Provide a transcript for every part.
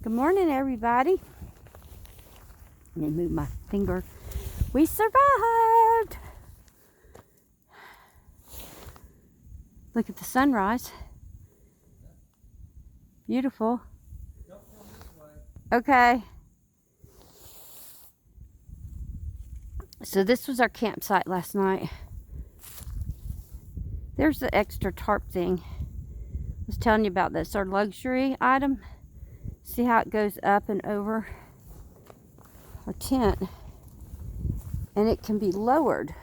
Good morning, everybody. Let me move my finger. We survived. Look at the sunrise. Beautiful. Okay. So this was our campsite last night. There's the extra tarp thing. I was telling you about this. Our luxury item. See how it goes up and over our tent. And it can be lowered.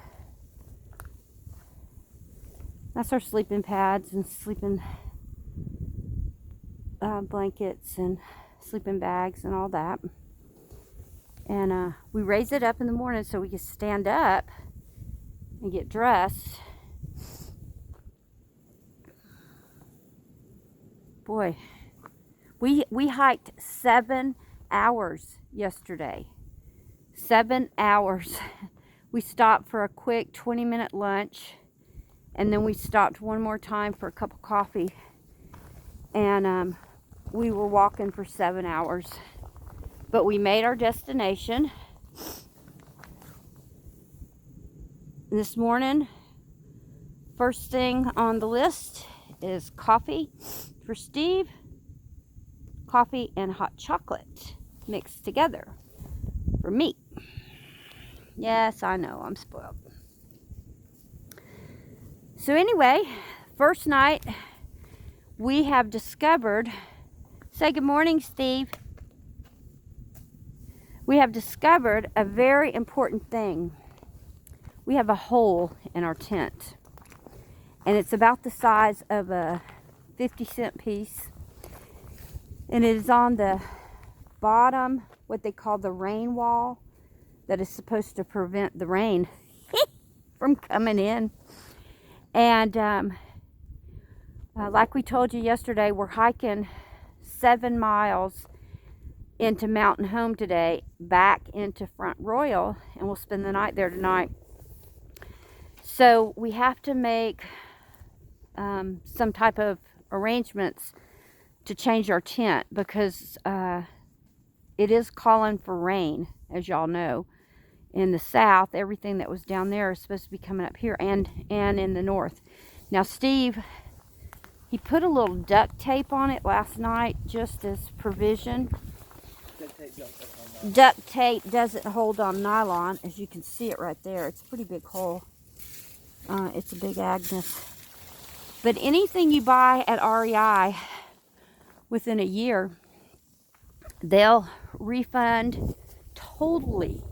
That's our sleeping pads and sleeping blankets and sleeping bags and all that. And we raise it up in the morning so we can stand up and get dressed. Boy, we hiked 7 hours yesterday. 7 hours. We stopped for a quick 20-minute lunch, and then we stopped one more time for a cup of coffee, and we were walking for 7 hours. But we made our destination. This morning, first thing on the list is coffee for Steve. Coffee and hot chocolate mixed together for me. Yes, I know, I'm spoiled. So anyway, first night we have discovered, say good morning, Steve. We have discovered a very important thing. We have a hole in our tent, and it's about the size of a 50-cent piece, and it is on the bottom, what they call the rain wall, that is supposed to prevent the rain from coming in. And like we told you yesterday, we're hiking 7 miles into Mountain Home today, back into Front Royal, and we'll spend the night there tonight. So we have to make some type of arrangements to change our tent, because it is calling for rain, as y'all know. In the south, everything that was down there is supposed to be coming up here, and in the north. Now Steve, he put a little duct tape on it last night just as provision. Duct tape doesn't hold on nylon, as you can see it right there. It's a pretty big hole. It's a big Agnes. But anything you buy at REI within a year, they'll refund totally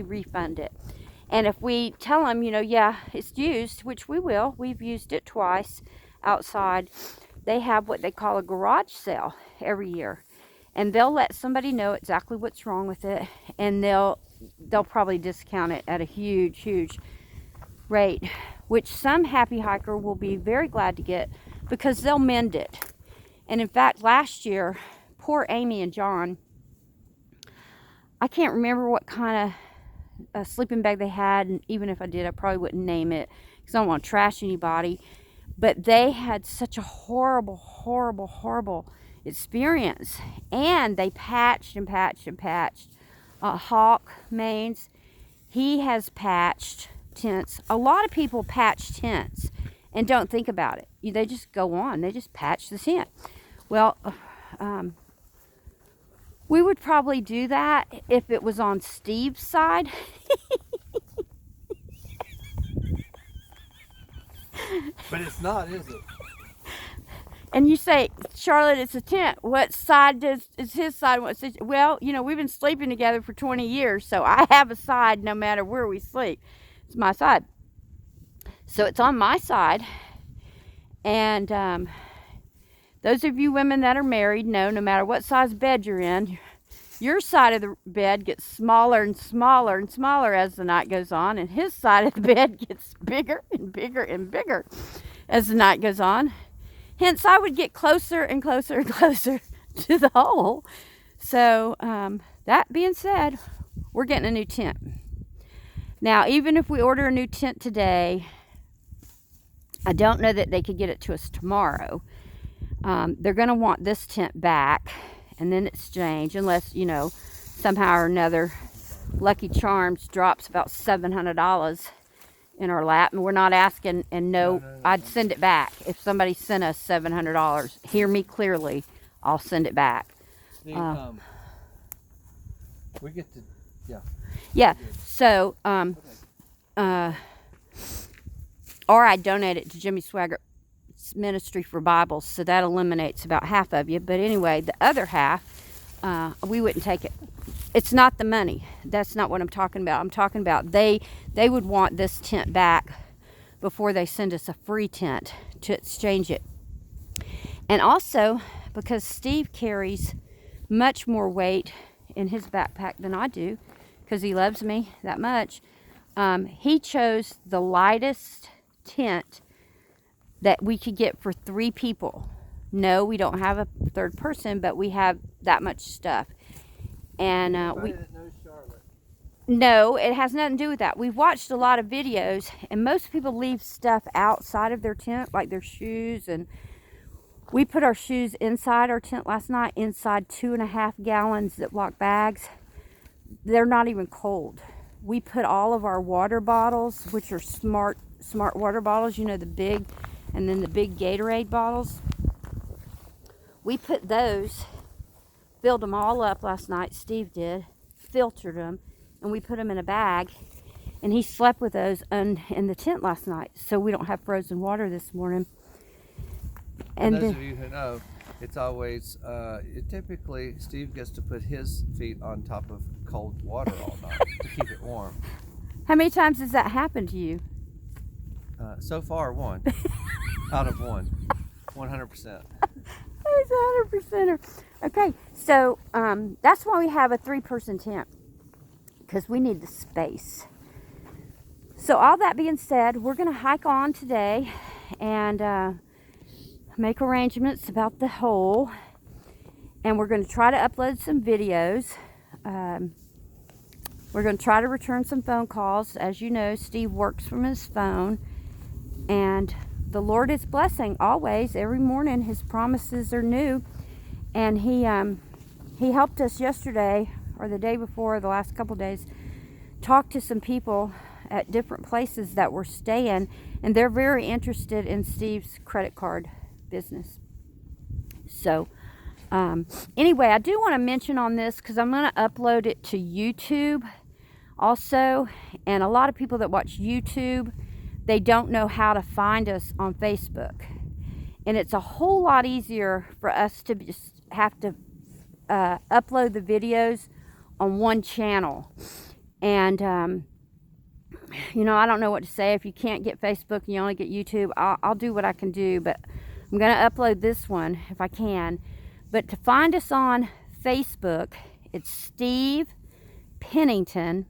refund it. And if we tell them, yeah, it's used, which we will, we've used it twice outside, they have what they call a garage sale every year. And they'll let somebody know exactly what's wrong with it, and they'll probably discount it at a huge rate, which some happy hiker will be very glad to get, because they'll mend it. And in fact, last year, poor Amy and John, I can't remember what kind of sleeping bag they had, and even if I did, I probably wouldn't name it because I don't want to trash anybody. But they had such a horrible experience, and they patched and patched and patched. Hawk Mains, he has patched tents. A lot of people patch tents and don't think about it. They just go on. They just patch the tent. Well, we would probably do that if it was on Steve's side. But it's not, is it? And you say, Charlotte, it's a tent. What side is his side? Well, we've been sleeping together for 20 years, so I have a side no matter where we sleep. It's my side. So it's on my side. And those of you women that are married know, no matter what size bed you're in, your side of the bed gets smaller and smaller and smaller as the night goes on, and his side of the bed gets bigger and bigger and bigger as the night goes on. Hence, I would get closer and closer and closer to the hole. So, that being said, we're getting a new tent. Now, even if we order a new tent today, I don't know that they could get it to us tomorrow. They're going to want this tent back and then exchange, unless, somehow or another Lucky Charms drops about $700 in our lap, and we're not asking. And no, I'd send it back if somebody sent us $700. Hear me clearly, I'll send it back. We get to, yeah. So, or I donate it to Jimmy Swaggart's Ministry for Bibles, so that eliminates about half of you. But anyway, the other half, we wouldn't take it. It's not the money. That's not what I'm talking about. I'm talking about they would want this tent back before they send us a free tent to exchange it. And also, because Steve carries much more weight in his backpack than I do, because he loves me that much, he chose the lightest tent that we could get for 3 people. No, we don't have a third person, but we have that much stuff. And no, it has nothing to do with that. We've watched a lot of videos, and most people leave stuff outside of their tent, like their shoes. And we put our shoes inside our tent last night, inside 2.5 gallon Ziploc bags. They're not even cold. We put all of our water bottles, which are smart water bottles, the big, and then the big Gatorade bottles. We put those, filled them all up last night, Steve did, filtered them, and we put them in a bag, and he slept with those in the tent last night, so we don't have frozen water this morning. And those of you who know, it's always, typically Steve gets to put his feet on top of cold water all night to keep it warm. How many times has that happened to you? So far, 1 out of 1, 100%. He's 100%er. Okay, so that's why we have a 3-person tent, because we need the space. So all that being said, we're going to hike on today and make arrangements about the hole, and we're going to try to upload some videos. We're going to try to return some phone calls. As you know, Steve works from his phone, and the Lord is blessing always. Every morning his promises are new, and he helped us yesterday, or the day before, the last couple days, talk to some people at different places that we're staying, and they're very interested in Steve's credit card business. So anyway, I do want to mention on this, because I'm going to upload it to YouTube also, and a lot of people that watch YouTube, they don't know how to find us on Facebook, and it's a whole lot easier for us to just have to upload the videos on one channel. And I don't know what to say. If you can't get Facebook and you only get YouTube, I'll do what I can do, but I'm going to upload this one if I can. But to find us on Facebook, it's Steve Pennington,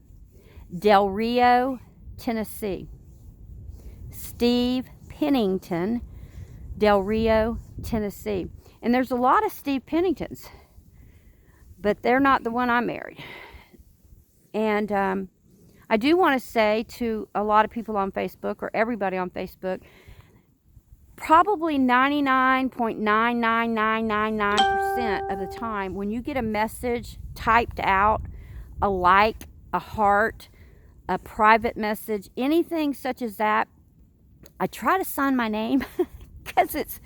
Del Rio, Tennessee. Steve Pennington, Del Rio, Tennessee. And there's a lot of Steve Penningtons, but they're not the one I married. And I do want to say to a lot of people on Facebook, or everybody on Facebook, probably 99.99999% of the time, when you get a message typed out, a like, a heart, a private message, anything such as that, I try to sign my name because it's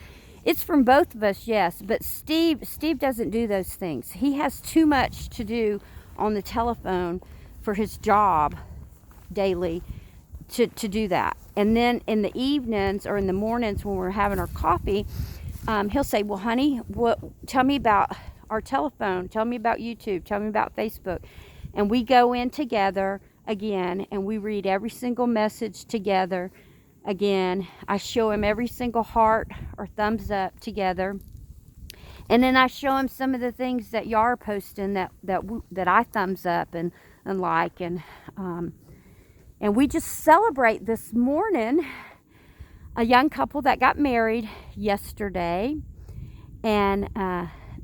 from both of us, yes. But Steve doesn't do those things. He has too much to do on the telephone for his job daily to do that. And then in the evenings or in the mornings when we're having our coffee, he'll say, well, honey, tell me about our telephone. Tell me about YouTube. Tell me about Facebook. And we go in together again, and we read every single message together again. I show him every single heart or thumbs up together. And then I show him some of the things that y'all are posting that I thumbs up and like. And we just celebrate this morning a young couple that got married yesterday. And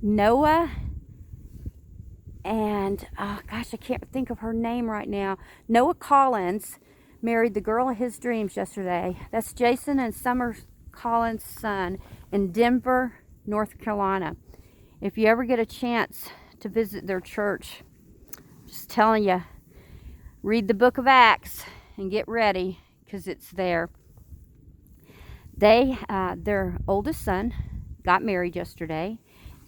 Noah and, I can't think of her name right now. Noah Collins married the girl of his dreams yesterday. That's Jason and Summer Collins' son in Denver, North Carolina. If you ever get a chance to visit their church, just telling you, read the book of Acts and get ready, because it's there. Their oldest son got married yesterday,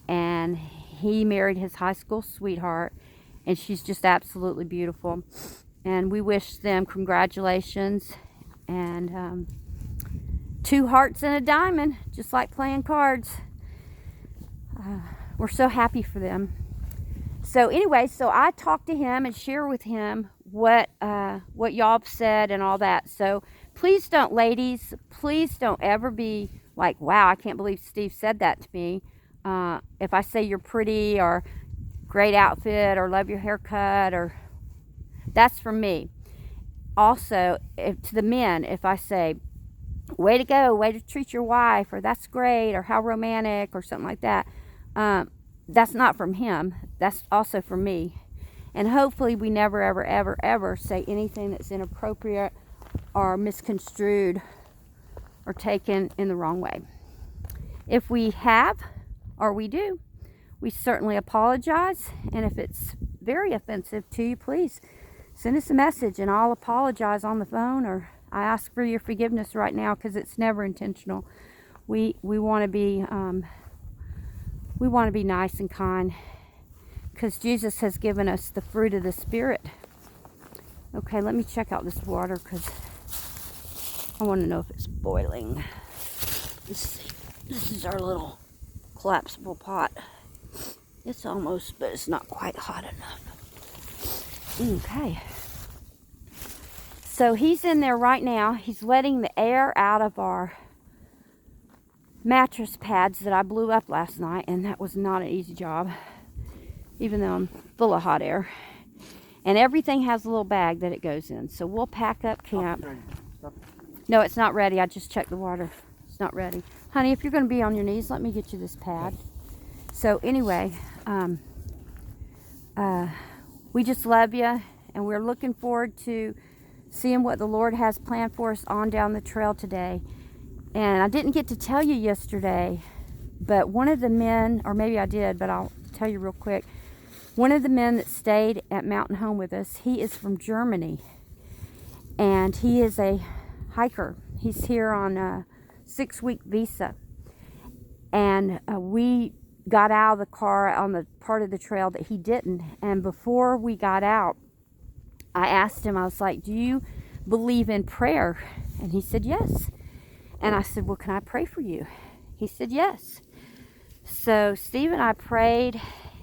and he married his high school sweetheart, and she's just absolutely beautiful. And we wish them congratulations, and 2 hearts and a diamond, just like playing cards. We're so happy for them. So anyway, so I talked to him and share with him what y'all have said and all that. So please don't, ladies, please don't ever be like, wow, I can't believe Steve said that to me. If I say you're pretty or great outfit or love your haircut, or that's from me. Also, to the men, if I say, way to go, way to treat your wife, or that's great, or how romantic, or something like that, that's not from him. That's also from me. And hopefully we never, ever, ever, ever say anything that's inappropriate or misconstrued or taken in the wrong way. If we have, or we do, we certainly apologize. And if it's very offensive to you, please send us a message and I'll apologize on the phone, or I ask for your forgiveness right now, because it's never intentional. We want to be nice and kind, because Jesus has given us the fruit of the Spirit. Okay, let me check out this water, because I want to know if it's boiling. Let's see. This is our little collapsible pot. It's almost, but it's not quite hot enough. Okay. So he's in there right now. He's letting the air out of our mattress pads that I blew up last night, and that was not an easy job, even though I'm full of hot air. And everything has a little bag that it goes in. So we'll pack up camp. No, it's not ready. I just checked the water. It's not ready. Honey, if you're going to be on your knees, let me get you this pad. So anyway, we just love you, and we're looking forward to seeing what the Lord has planned for us on down the trail today. And I didn't get to tell you yesterday, but one of the men, or maybe I did, but I'll tell you real quick. One of the men that stayed at Mountain Home with us, he is from Germany, and he is a hiker. He's here on a 6-week visa, and we got out of the car on the part of the trail that he didn't. And before we got out, I asked him, I was like, do you believe in prayer? And he said, yes. And I said, well, can I pray for you? He said, yes. So Steve and I prayed,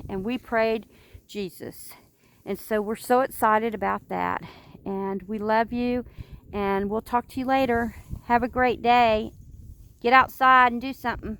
and we prayed Jesus. And so we're so excited about that. And we love you, and we'll talk to you later. Have a great day. Get outside and do something.